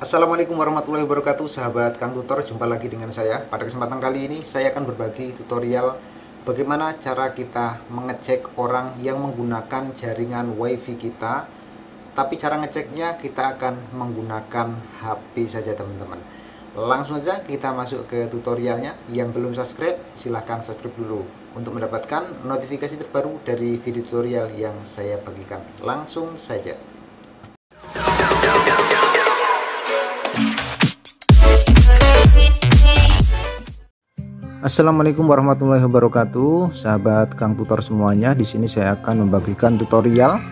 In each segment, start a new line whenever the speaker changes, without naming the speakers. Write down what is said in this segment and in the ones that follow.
Assalamualaikum warahmatullahi wabarakatuh, sahabat Kang Tutor. Jumpa lagi dengan saya. Pada kesempatan kali ini saya akan berbagi tutorial bagaimana cara kita mengecek orang yang menggunakan jaringan WiFi kita. Tapi cara ngeceknya kita akan menggunakan HP saja, teman-teman. Langsung saja kita masuk ke tutorialnya. Yang belum subscribe silahkan subscribe dulu untuk mendapatkan notifikasi terbaru dari video tutorial yang saya bagikan. Langsung saja. Assalamualaikum warahmatullahi wabarakatuh, sahabat Kang Tutor semuanya. Di sini saya akan membagikan tutorial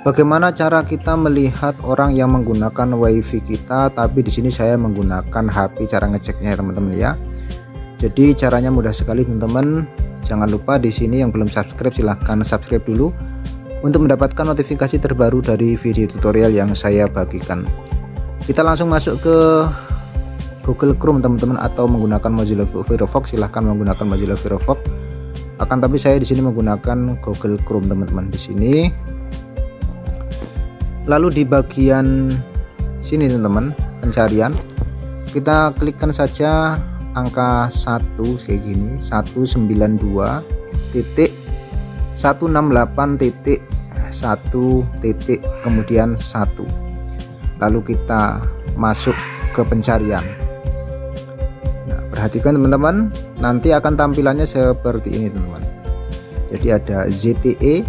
bagaimana cara kita melihat orang yang menggunakan WiFi kita, tapi di sini saya menggunakan HP cara ngeceknya, teman-teman ya. Jadi caranya mudah sekali, teman-teman. Jangan lupa di sini yang belum subscribe silahkan subscribe dulu untuk mendapatkan notifikasi terbaru dari video tutorial yang saya bagikan. Kita langsung masuk ke Google Chrome, teman-teman, atau menggunakan Mozilla Firefox silahkan menggunakan Mozilla Firefox. Tapi saya di sini menggunakan Google Chrome, teman-teman. Di sini, lalu di bagian sini, teman-teman, pencarian, kita klikkan saja angka 1 kayak gini, 192.168.1 kemudian 1. Lalu kita masuk ke pencarian. Perhatikan, teman-teman, nanti akan tampilannya seperti ini, teman-teman. Jadi ada ZTE,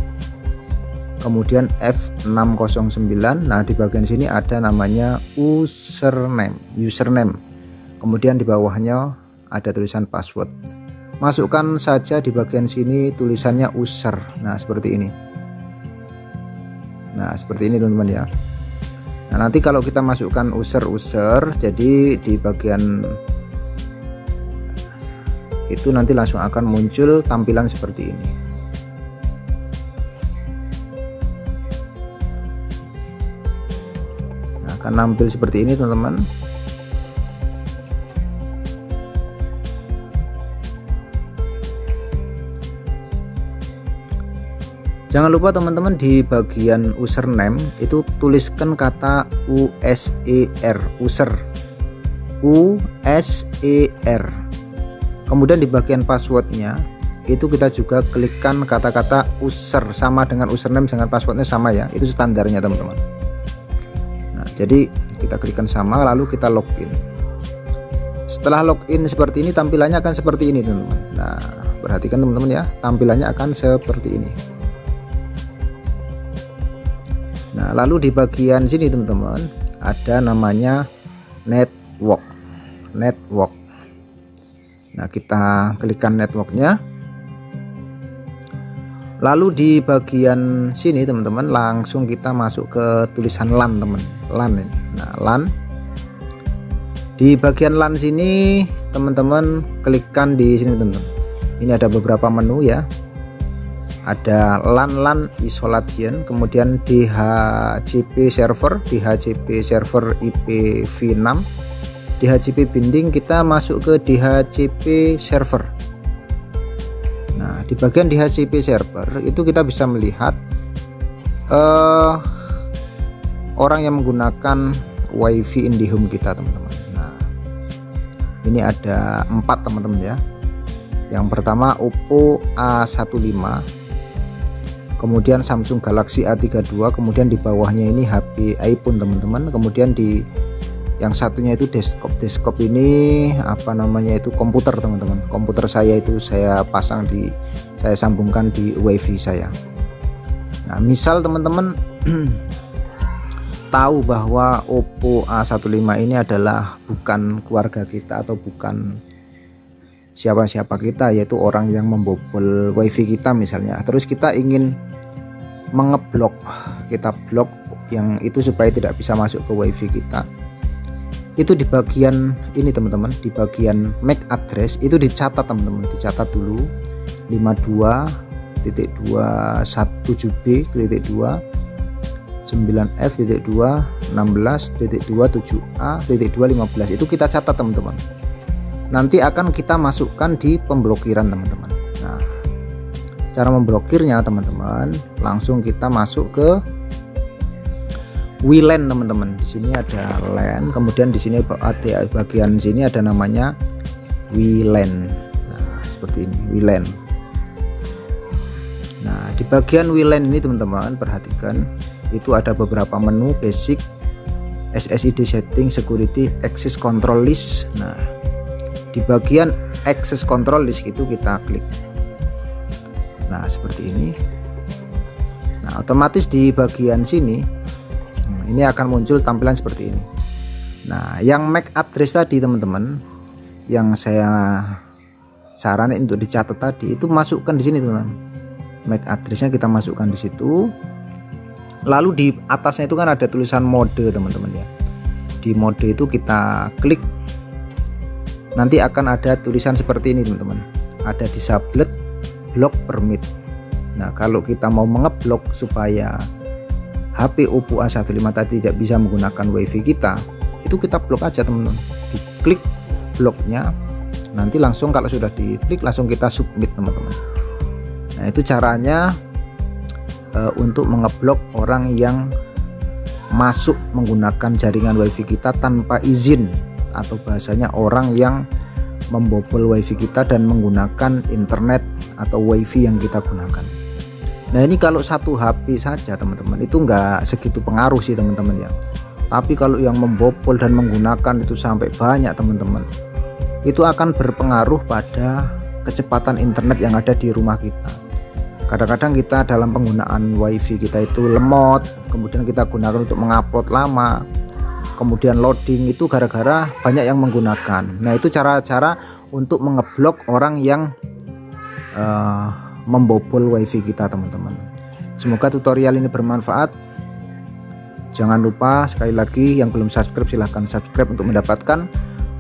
kemudian F609. Nah, di bagian sini ada namanya username, kemudian di bawahnya ada tulisan password. Masukkan saja di bagian sini tulisannya user. Nah, seperti ini. Nah, seperti ini, teman-teman ya. Nah, nanti kalau kita masukkan user, jadi di bagian itu nanti langsung akan muncul tampilan seperti ini. Nah, akan nampil seperti ini, teman-teman. Jangan lupa, teman-teman, di bagian username itu tuliskan kata USER, user, USER. Kemudian di bagian passwordnya itu kita juga klikkan kata-kata user, sama dengan username dengan passwordnya sama ya, itu standarnya, teman-teman. Nah, jadi kita klikkan sama, lalu kita login. Setelah login seperti ini, tampilannya akan seperti ini, teman-teman. Nah, perhatikan, teman-teman ya, tampilannya akan seperti ini. Nah, lalu di bagian sini, teman-teman, ada namanya network. Nah, kita klikkan networknya. Lalu di bagian sini, teman-teman, langsung kita masuk ke tulisan LAN, teman. LAN ini. Nah, LAN. Di bagian LAN sini, teman-teman, klikkan di sini, teman-teman. Ini ada beberapa menu ya. Ada LAN isolation, kemudian DHCP server, IPv6. DHCP binding, kita masuk ke DHCP server. Nah, di bagian DHCP server itu kita bisa melihat orang yang menggunakan WiFi IndiHome kita, teman-teman. Nah, ini ada 4, teman-teman ya. Yang pertama Oppo A15, kemudian Samsung Galaxy A32, kemudian di bawahnya ini HP iPhone, teman-teman. Kemudian di yang satunya itu desktop ini apa namanya itu komputer, teman-teman. Komputer saya itu saya sambungkan di WiFi saya. Nah, misal teman-teman tahu bahwa Oppo A15 ini adalah bukan keluarga kita atau bukan siapa-siapa kita, yaitu orang yang membobol WiFi kita misalnya. Terus kita ingin mengeblok, kita blok yang itu supaya tidak bisa masuk ke WiFi kita. Itu di bagian ini, teman-teman, di bagian MAC address itu dicatat, teman-teman, dicatat dulu 52.217b.2 9f.2 16.27a.215 itu kita catat, teman-teman. Nanti akan kita masukkan di pemblokiran, teman-teman. Nah, cara memblokirnya, teman-teman, langsung kita masuk ke WLAN teman-teman. Di sini ada LAN, kemudian di sini ada bagian sini ada namanya WLAN. Nah, seperti ini WLAN. Nah, di bagian WLAN ini teman-teman perhatikan, itu ada beberapa menu: basic, SSID setting, security, access control list. Nah, di bagian access control list itu kita klik. Nah, seperti ini. Nah, otomatis di bagian sini ini akan muncul tampilan seperti ini. Nah, yang MAC address tadi teman-teman, yang saya saranin untuk dicatat tadi, itu masukkan di sini teman-teman. MAC addressnya kita masukkan di situ. Lalu di atasnya itu kan ada tulisan mode teman-teman ya. Di mode itu kita klik. Nanti akan ada tulisan seperti ini teman-teman. Ada disabled block permit. Nah, kalau kita mau mengeblok supaya HP Oppo A15 tadi tidak bisa menggunakan WiFi kita, itu kita blok aja teman-teman. Diklik bloknya, nanti langsung kalau sudah diklik langsung kita submit teman-teman. Nah, itu caranya untuk mengeblok orang yang masuk menggunakan jaringan WiFi kita tanpa izin, atau bahasanya orang yang membobol WiFi kita dan menggunakan internet atau WiFi yang kita gunakan. Nah, ini kalau satu HP saja teman-teman itu nggak segitu pengaruh sih teman-teman ya. Tapi kalau yang membobol dan menggunakan itu sampai banyak teman-teman, itu akan berpengaruh pada kecepatan internet yang ada di rumah kita. Kadang-kadang kita dalam penggunaan WiFi kita itu lemot, kemudian kita gunakan untuk mengupload lama, kemudian loading, itu gara-gara banyak yang menggunakan. Nah, itu cara-cara untuk mengeblok orang yang membobol WiFi kita teman-teman. Semoga tutorial ini bermanfaat. Jangan lupa sekali lagi yang belum subscribe silahkan subscribe untuk mendapatkan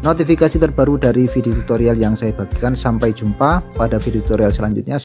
notifikasi terbaru dari video tutorial yang saya bagikan. Sampai jumpa pada video tutorial selanjutnya.